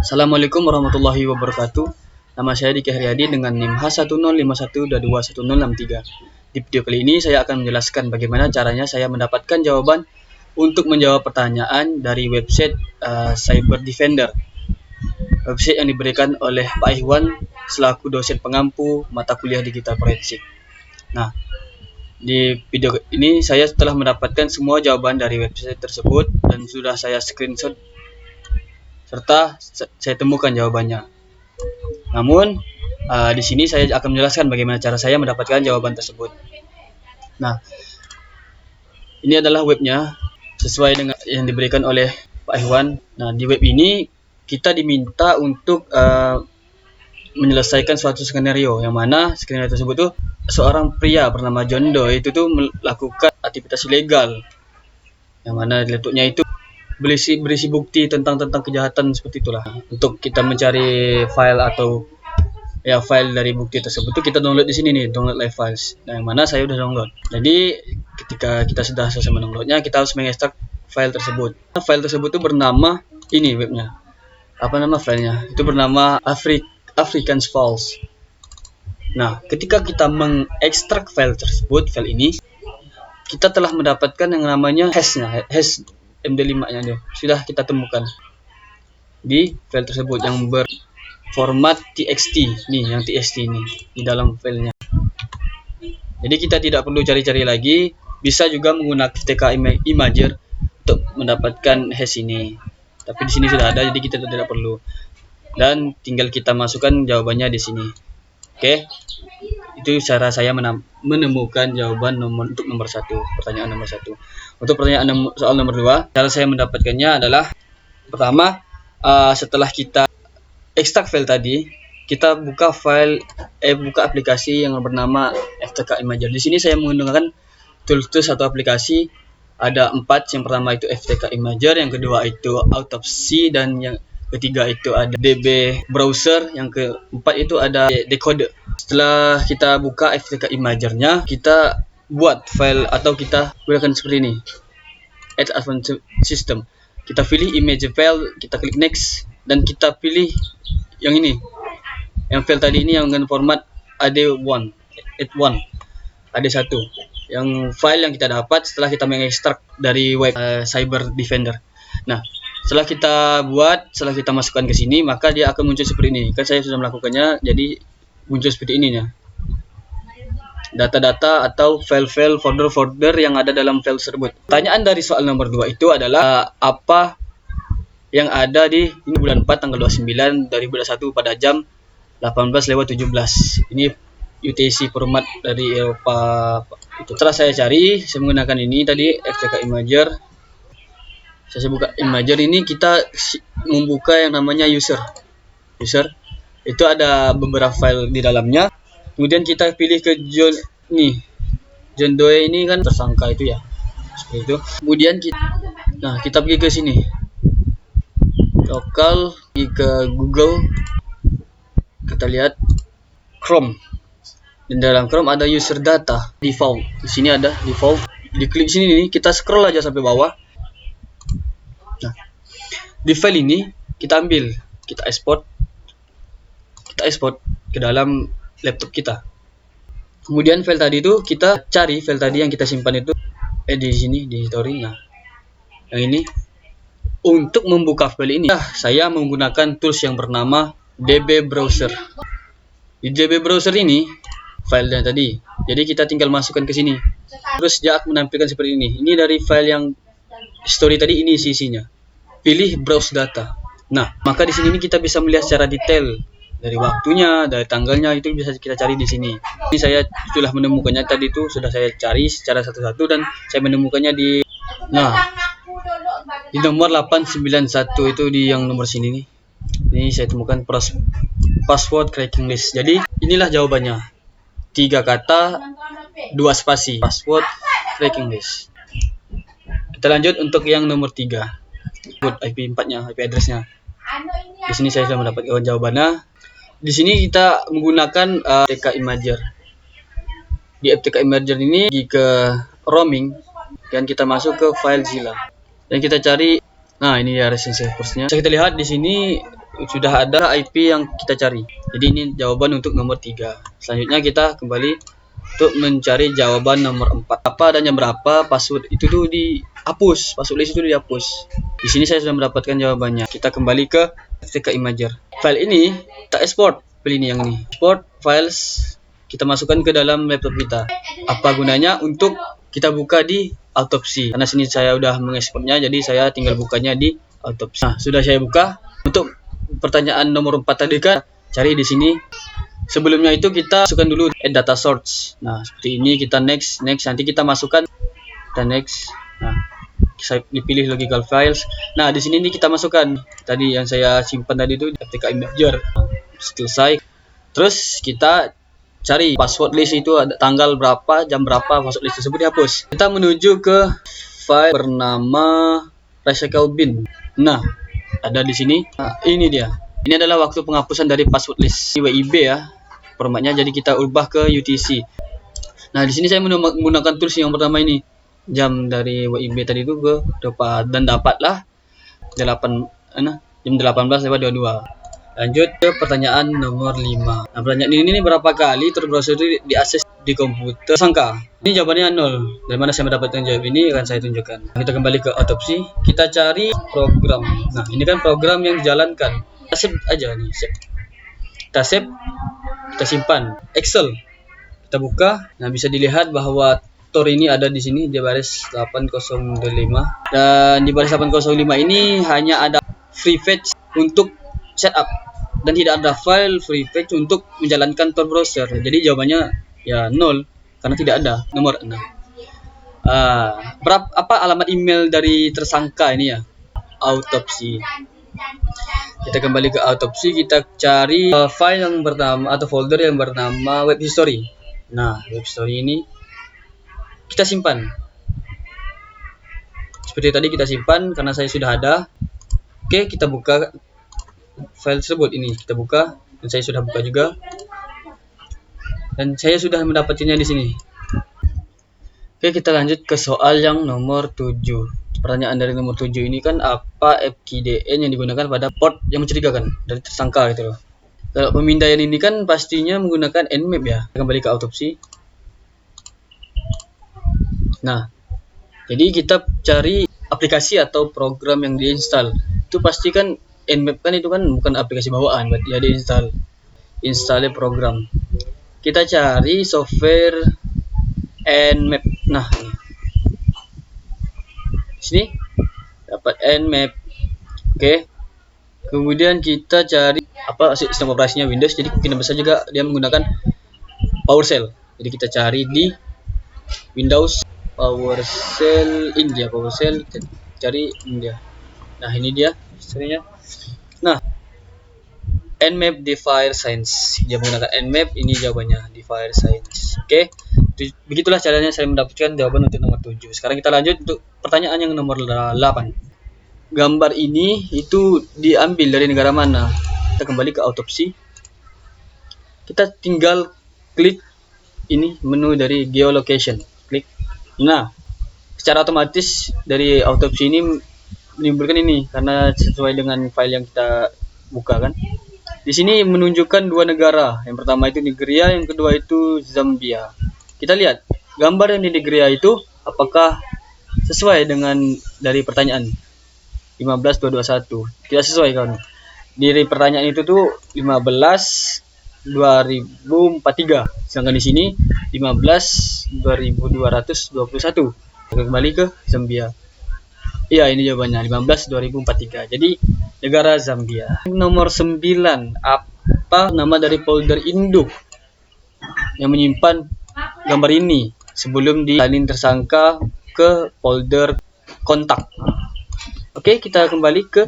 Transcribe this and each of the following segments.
Assalamualaikum warahmatullahi wabarakatuh. Nama saya Diki Haryadi dengan NIM H1051221063. Di video kali ini saya akan menjelaskan bagaimana caranya saya mendapatkan jawaban untuk menjawab pertanyaan dari website Cyber Defender. Website yang diberikan oleh Pak Ikhwan selaku dosen pengampu mata kuliah digital forensik. Nah, di video ini saya telah mendapatkan semua jawaban dari website tersebut dan sudah saya screenshot serta saya temukan jawabannya. Namun di sini saya akan menjelaskan bagaimana cara saya mendapatkan jawaban tersebut. Nah, ini adalah webnya sesuai dengan yang diberikan oleh Pak Ikhwan. Nah, di web ini kita diminta untuk menyelesaikan suatu skenario, yang mana skenario tersebut tuh seorang pria bernama John Doe itu tuh melakukan aktivitas ilegal, yang mana di laptopnya itu berisi bukti tentang kejahatan seperti itulah. Untuk kita mencari file atau file dari bukti tersebut itu kita download di sini nih, download live files. Nah, yang mana saya udah download. Jadi ketika kita sudah selesai mendownloadnya, kita harus mengekstrak file tersebut. File tersebut itu bernama ini webnya. Apa nama filenya? Itu bernama Afrikaans Files. Nah, ketika kita mengekstrak file tersebut, file ini, kita telah mendapatkan yang namanya hashnya, hash MD5-nya dia sudah kita temukan di file tersebut yang berformat TXT nih, yang TXT ini di dalam filenya. Jadi kita tidak perlu cari-cari lagi, bisa juga menggunakan FTK Imager untuk mendapatkan hash ini. Tapi di sini sudah ada, jadi kita tidak perlu. Dan tinggal kita masukkan jawabannya di sini. Oke. Itu cara saya menemukan jawaban untuk nomor 1, pertanyaan nomor 1. Untuk pertanyaan soal nomor 2, cara saya mendapatkannya adalah pertama, setelah kita ekstrak file tadi, kita buka aplikasi yang bernama FTK Imager. Di sini saya menggunakan tools satu aplikasi, ada 4. Yang pertama itu FTK Imager, yang kedua itu Autopsy, dan yang ketiga itu ada DB Browser, yang keempat itu ada Decoder. Setelah kita buka FTK Imager-nya, kita buat file atau kita gunakan seperti ini, Add Advanced System. Kita pilih image file, kita klik next, dan kita pilih yang ini, yang file tadi ini yang dengan format AD1, AD1, yang file yang kita dapat setelah kita mengekstrak dari web Cyber Defender. Nah, setelah kita masukkan ke sini, maka dia akan muncul seperti ini. Kan saya sudah melakukannya, jadi muncul seperti ini ya. Data-data atau file-file, folder-folder yang ada dalam file tersebut. Pertanyaan dari soal nomor 2 itu adalah apa yang ada di bulan 4 tanggal 29 2021 pada jam 18:17. Ini UTC format dari Eropa. Itu setelah saya cari, saya menggunakan ini tadi FTK Imager. Saya buka Imager ini, kita membuka yang namanya user. Itu ada beberapa file di dalamnya. Kemudian kita pilih ke John Doe ini kan tersangka itu ya, seperti itu. Kemudian kita pergi ke sini, lokal, pergi ke Google, kita lihat Chrome. Dan dalam Chrome ada user data default. Di sini ada default. Diklik sini nih, kita scroll aja sampai bawah. Nah, di file ini kita ambil, kita ekspor ke dalam laptop kita. Kemudian file tadi itu kita cari, file tadi yang kita simpan itu di sini di history. Nah, yang ini untuk membuka file ini, saya menggunakan tools yang bernama DB Browser. Di DB Browser ini filenya tadi, jadi kita tinggal masukkan ke sini. Terus dia akan menampilkan seperti ini. Ini dari file yang history tadi, ini isinya. Pilih browse data. Nah, maka di sini kita bisa melihat secara detail dari waktunya, dari tanggalnya, itu bisa kita cari di sini. Ini saya sudah menemukannya tadi, itu sudah saya cari secara satu-satu dan saya menemukannya di nomor 891 itu, di yang nomor sini nih. Ini saya temukan password cracking list. Jadi inilah jawabannya. 3 kata, 2 spasi, password cracking list. Kita lanjut untuk yang nomor 3. IP 4-nya, IP address-nya. Di sini saya sudah mendapatkan jawabannya. Di sini kita menggunakan FTK Imager. Di FTK Imager ini pergi ke roaming dan kita masuk ke file Zilla. Dan kita cari, nah ini ya recent servers-nya. Bisa kita lihat di sini sudah ada IP yang kita cari. Jadi ini jawaban untuk nomor 3. Selanjutnya kita kembali untuk mencari jawaban nomor 4. Apa dan jam berapa password itu tuh dihapus, password list itu dihapus. Di sini saya sudah mendapatkan jawabannya. Kita kembali ke FTK Imager. File ini kita export. File ini yang ini. Export files kita masukkan ke dalam laptop kita. Apa gunanya? Untuk kita buka di Autopsy. Karena sini saya udah mengekspornya, jadi saya tinggal bukanya di Autopsy. Nah, sudah saya buka. Untuk pertanyaan nomor 4 tadi kan cari di sini. Sebelumnya itu kita masukkan dulu add data source. Nah, seperti ini kita next, nanti kita masukkan dan next. Nah, saya dipilih logical files. Nah, di sini nih kita masukkan tadi yang saya simpan tadi itu FTK Imager. Nah, selesai. Terus kita cari password list itu ada tanggal berapa, jam berapa password list tersebut dihapus. Kita menuju ke file bernama recycle bin. Nah, ada di sini. Nah, ini dia. Ini adalah waktu penghapusan dari password list di WIB ya. Formatnya jadi kita ubah ke UTC. Nah, di sini saya menggunakan tools yang pertama ini. Jam dari WIB tadi itu ke dapat dan dapatlah jam 18:22. Lanjut ke pertanyaan nomor 5. Nah, pertanyaan ini berapa kali terbrowser itu diakses di komputer tersangka? Ini jawabannya 0. Dari mana saya mendapatkan jawab ini akan saya tunjukkan. Kita kembali ke Autopsy, kita cari program. Nah, ini kan program yang dijalankan. Kita save aja nih, save. Kita save, kita simpan. Excel. Kita buka. Nah, bisa dilihat bahwa Tor ini ada di sini di baris 805. Dan di baris 805 ini hanya ada free fetch untuk setup dan tidak ada file free fetch untuk menjalankan Tor browser. Jadi jawabannya ya 0 karena tidak ada nomor 6. Apa alamat email dari tersangka ini ya? Autopsy. Kita kembali ke Autopsy, kita cari file yang bernama atau folder yang bernama web history. Nah, web history ini kita simpan. Seperti tadi kita simpan karena saya sudah ada. Oke, kita buka file tersebut ini. Kita buka dan saya sudah buka juga. Dan saya sudah mendapatkannya di sini. Oke, kita lanjut ke soal yang nomor 7. Pertanyaan dari nomor 7 ini kan apa FKDN yang digunakan pada port yang mencurigakan dari tersangka gitu loh. Kalau pemindaian ini kan pastinya menggunakan Nmap ya. Kembali ke Autopsy. Nah, jadi kita cari aplikasi atau program yang diinstal. Itu pasti kan Nmap kan itu kan bukan aplikasi bawaan, berarti ada install program. Kita cari software Nmap. Nah, ini. Sini dapat Nmap. Oke. Kemudian kita cari apa sistem operasinya Windows, jadi mungkin besar juga dia menggunakan PowerShell. Jadi kita cari di Windows PowerShell India, PowerShell cari India. Nah, ini dia historinya. Nah, Nmap Device Science. Dia menggunakan Nmap, ini jawabannya Device Science. Oke. Begitulah caranya saya mendapatkan jawaban untuk nomor 7. Sekarang kita lanjut untuk pertanyaan yang nomor 8. Gambar ini itu diambil dari negara mana? Kita kembali ke Autopsy. Kita tinggal klik ini menu dari geolocation. Klik. Nah, secara otomatis dari Autopsy ini menimbulkan ini karena sesuai dengan file yang kita buka kan. Di sini menunjukkan dua negara. Yang pertama itu Nigeria, yang kedua itu Zambia. Kita lihat gambar yang di Nigeria itu apakah sesuai dengan dari pertanyaan 15.221. Tidak sesuai kan. Dari pertanyaan itu tuh 15.2043. Sedangkan di sini 15.2221. Kembali ke Zambia. Iya, ini jawabannya 15.2043. Jadi negara Zambia. Nomor 9, apa nama dari folder induk yang menyimpan gambar ini sebelum disalin tersangka ke folder kontak? Oke, kita kembali ke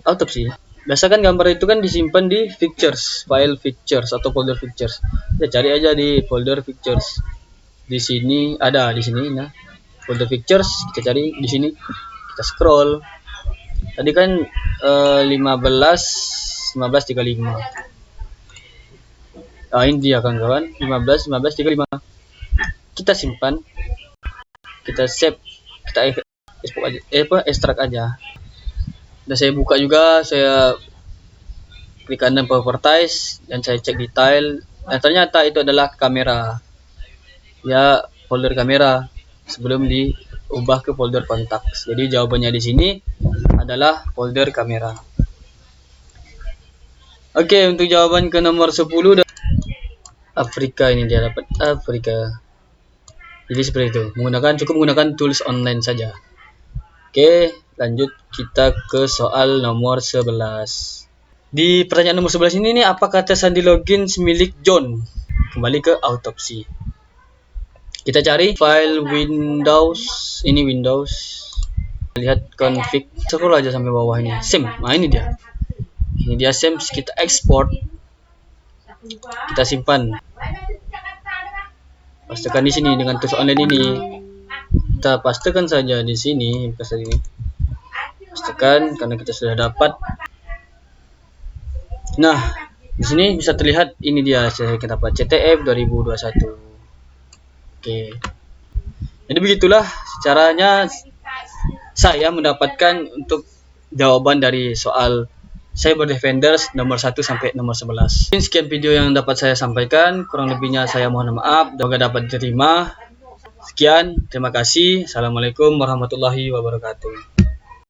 Autopsy. Biasakan gambar itu kan disimpan di pictures, file pictures atau folder pictures. Kita cari aja di folder pictures. Di sini ada di sini. Nah, folder pictures kita cari di sini. Kita scroll. Tadi kan 1535. Nah, ini dia kawan-kawan, 1535. Kita simpan. Kita save, kita ekstrak aja. Dan saya buka juga, saya klik kanan properties dan saya cek detail, dan ternyata itu adalah kamera. Ya, folder kamera sebelum diubah ke folder kontak. Jadi jawabannya di sini adalah folder kamera. Oke, untuk jawaban ke nomor 10 Afrika, ini dia dapat Afrika. Jadi seperti itu. Cukup menggunakan tools online saja. Oke, lanjut kita ke soal nomor 11. Di pertanyaan nomor 11 ini nih, apa kata sandi login milik John? Kembali ke autopsi. Kita cari file Windows, ini Windows. Lihat config, scroll aja sampai bawah ini. Sim. Nah, ini dia. Ini dia sim, kita ekspor. Kita simpan. Pastikan di sini dengan tools online ini. Kita pastikan saja di sini, pastikan karena kita sudah dapat. Nah, di sini bisa terlihat ini dia kita dapat CTF 2021. Oke. Jadi begitulah caranya saya mendapatkan untuk jawaban dari soal Cyber Defenders nomor 1 sampai nomor 11. Sekian video yang dapat saya sampaikan, kurang lebihnya saya mohon maaf, semoga dapat diterima. Sekian, terima kasih. Assalamualaikum warahmatullahi wabarakatuh.